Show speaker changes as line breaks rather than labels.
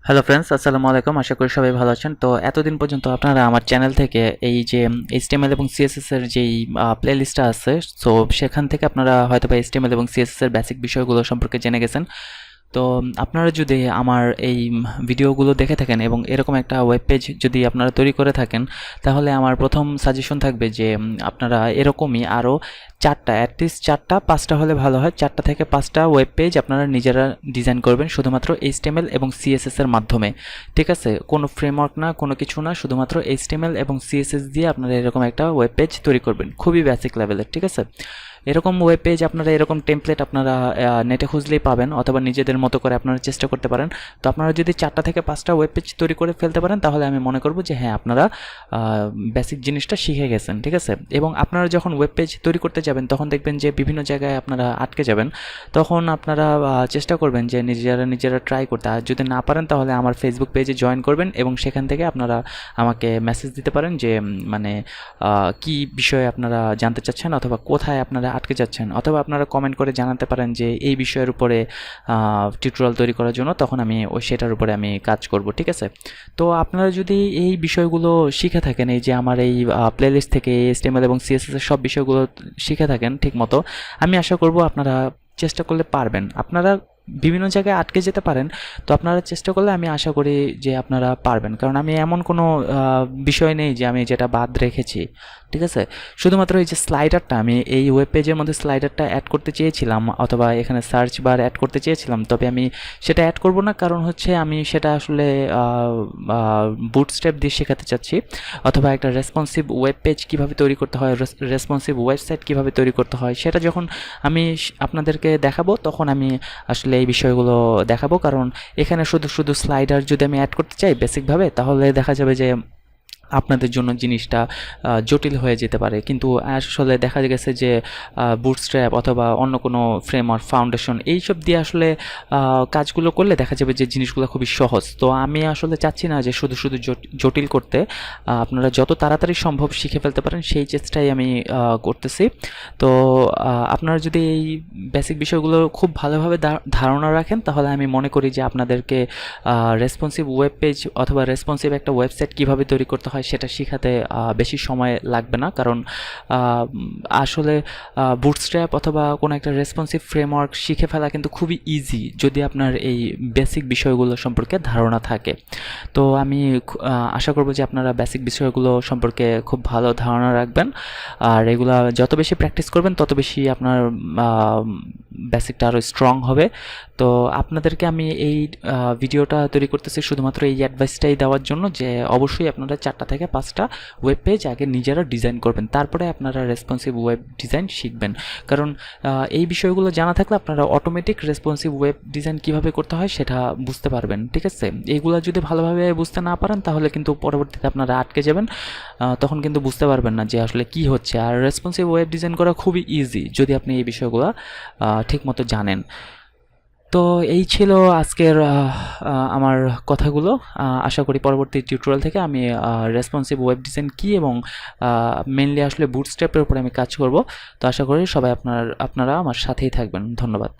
Hello friends, আসসালামু আলাইকুম। আশা করি সবাই ভালো আছেন। তো এতদিন পর্যন্ত আপনারা আমার চ্যানেল থেকে এই যে এইচটিএমএল এবং সিএসএস এর যেই প্লেলিস্টটা আছে, সো সেখান থেকে আপনারা হয়তোবা এইচটিএমএল এবং সিএসএস এর বেসিক বিষয়গুলো সম্পর্কে জেনে গেছেন। তো আপনারা যদি আমার এই ভিডিওগুলো দেখে থাকেন এবং এরকম একটা ওয়েব পেজ যদি আপনারা তৈরি করে থাকেন, তাহলে আমার প্রথম সাজেশন থাকবে যে আপনারা এরকমই আরও চারটা, অ্যাটলিস্ট চারটা, পাঁচটা হলে ভালো হয়। চারটা থেকে পাঁচটা ওয়েব পেজ আপনারা নিজেরা ডিজাইন করবেন শুধুমাত্র এইচটিএমএল এবং সিএসএস এর মাধ্যমে। ঠিক আছে, কোনো ফ্রেমওয়ার্ক না, কোনো কিছু না, শুধুমাত্র এইচটিএমএল এবং সিএসএস দিয়ে আপনারা এরকম একটা ওয়েব পেজ তৈরি করবেন, খুবই বেসিক লেভেলের। ঠিক আছে, এরকম ওয়েব পেজ আপনারা, এরকম টেমপ্লেট আপনারা নেটে খুঁজলেই পাবেন, অথবা নিজেদের মতো করে আপনারা চেষ্টা করতে পারেন। তো আপনারা যদি চারটা থেকে পাঁচটা ওয়েব পেজ তৈরি করে ফেলতে পারেন, তাহলে আমি মনে করব যে হ্যাঁ, আপনারা বেসিক জিনিসটা শিখে গেছেন। ঠিক আছে, এবং আপনারা যখন ওয়েব পেজ তৈরি করতে যাবেন, তখন দেখবেন যে বিভিন্ন জায়গায় আপনারা আটকে যাবেন। তখন আপনারা চেষ্টা করবেন যে নিজেরা ট্রাই করতে। আর যদি না পারেন, তাহলে আমার ফেসবুক পেজে জয়েন করবেন এবং সেখান থেকে আপনারা আমাকে মেসেজ দিতে পারেন যে মানে কি বিষয়ে আপনারা জানতে চাচ্ছেন, অথবা কোথায় আপনারা আটকে যাচ্ছেন, অথবা আপনারা কমেন্ট করে জানাতে পারেন যে এই বিষয়ের উপরে টিউটোরিয়াল তৈরি করার জন্য। তখন আমি সেটার উপরে আমি কাজ করব। ঠিক আছে, তো আপনারা যদি এই বিষয়গুলো শিখে থাকেন, এই যে আমার এই প্লেলিস্ট থেকে HTML এবং CSS এর সব বিষয়গুলো শিখে থাকেন ঠিক মতো, আমি আশা করব আপনারা চেষ্টা করলে পারবেন। আপনারা বিভিন্ন জায়গায় আটকে যেতে পারেন, তো আপনারা চেষ্টা করলে আমি আশা করি যে আপনারা পারবেন। কারণ আমি এমন কোনো বিষয় নেই যে আমি যেটা বাদ রেখেছি। ঠিক আছে, শুধুমাত্র এই যে স্লাইডারটা, আমি এই ওয়েব পেজের মধ্যে স্লাইডারটা অ্যাড করতে চেয়েছিলাম, অথবা এখানে সার্চ বার অ্যাড করতে চেয়েছিলাম, তবে আমি সেটা অ্যাড করব না। কারণ হচ্ছে আমি সেটা আসলে বুটস্ট্র্যাপ দিয়ে শেখাতে চাচ্ছি, অথবা একটা রেসপন্সিভ ওয়েব পেজ কীভাবে তৈরি করতে হয়, রেসপন্সিভ ওয়েবসাইট কীভাবে তৈরি করতে হয়, সেটা যখন আমি আপনাদেরকে দেখাবো, তখন আমি আসলে এই বিষয়গুলো দেখাবো। কারণ এখানে শুধু স্লাইডার যদি আমি অ্যাড করতে চাই বেসিকভাবে, তাহলে দেখা যাবে যে আপনাদের জন্য জিনিসটা জটিল হয়ে যেতে পারে। কিন্তু আসলে দেখা গেছে যে বুটস্ট্র্যাপ অথবা অন্য কোনো ফ্রেমওয়ার্ক, ফাউন্ডেশন, এইসব দিয়ে আসলে কাজগুলো করলে দেখা যাবে যে জিনিসগুলো খুবই সহজ। তো আমি আসলে চাচ্ছি না যে শুধু জটিল করতে। আপনারা যত তাড়াতাড়ি সম্ভব শিখে ফেলতে পারেন, সেই চেষ্টাই আমি করতেছি। তো আপনারা যদি এই বেসিক বিষয়গুলো খুব ভালোভাবে ধারণা রাখেন, তাহলে আমি মনে করি যে আপনাদেরকে রেসপন্সিভ ওয়েব পেজ অথবা রেসপন্সিভ একটা ওয়েবসাইট কীভাবে তৈরি করতে হয় সেটা শেখাতে বেশি সময় লাগবে না। কারণ আসলে বুটস্ট্র্যাপ অথবা কোনো একটা রেসপন্সিভ ফ্রেমওয়ার্ক শিখে ফেলা কিন্তু খুবই ইজি, যদি আপনার এই বেসিক বিষয়গুলো সম্পর্কে ধারণা থাকে। তো আমি আশা করব যে আপনারা বেসিক বিষয়গুলো সম্পর্কে খুব ভালো ধারণা রাখবেন, আর এগুলো যত বেশি প্র্যাকটিস করবেন, তত বেশি আপনার বেসিকটা আরও স্ট্রং হবে। তো আপনাদেরকে আমি এই ভিডিওটা তৈরি করতেছি শুধুমাত্র এই অ্যাডভাইসটাই দেওয়ার জন্য যে অবশ্যই আপনারা চারটা থেকে পাঁচটা ওয়েব পেজ আগে নিজেরা ডিজাইন করবেন, তারপরে আপনারা রেসপন্সিভ ওয়েব ডিজাইন শিখবেন। কারণ এই বিষয়গুলো জানা থাকলে আপনারা অটোমেটিক রেসপন্সিভ ওয়েব ডিজাইন কীভাবে করতে হয় সেটা বুঝতে পারবেন। ঠিক আছে, এইগুলো যদি ভালোভাবে বুঝতে না পারেন, তাহলে কিন্তু পরবর্তীতে আপনারা আটকে যাবেন, তখন কিন্তু বুঝতে পারবেন না যে আসলে কি হচ্ছে। আর রেসপন্সিভ ওয়েব ডিজাইন করা খুবই ইজি যদি আপনি এই বিষয়গুলো ঠিকমতো জানেন। তো এই ছিল আজকের আমার কথাগুলো। আশা করি পরবর্তী টিউটোরিয়াল থেকে আমি রেসপন্সিভ ওয়েব ডিজাইন কী এবং মেনলি আসলে বুটস্ট্র্যাপের উপরে আমি কাজ করব। তো আশা করি সবাই আপনারা আমার সাথেই থাকবেন। ধন্যবাদ।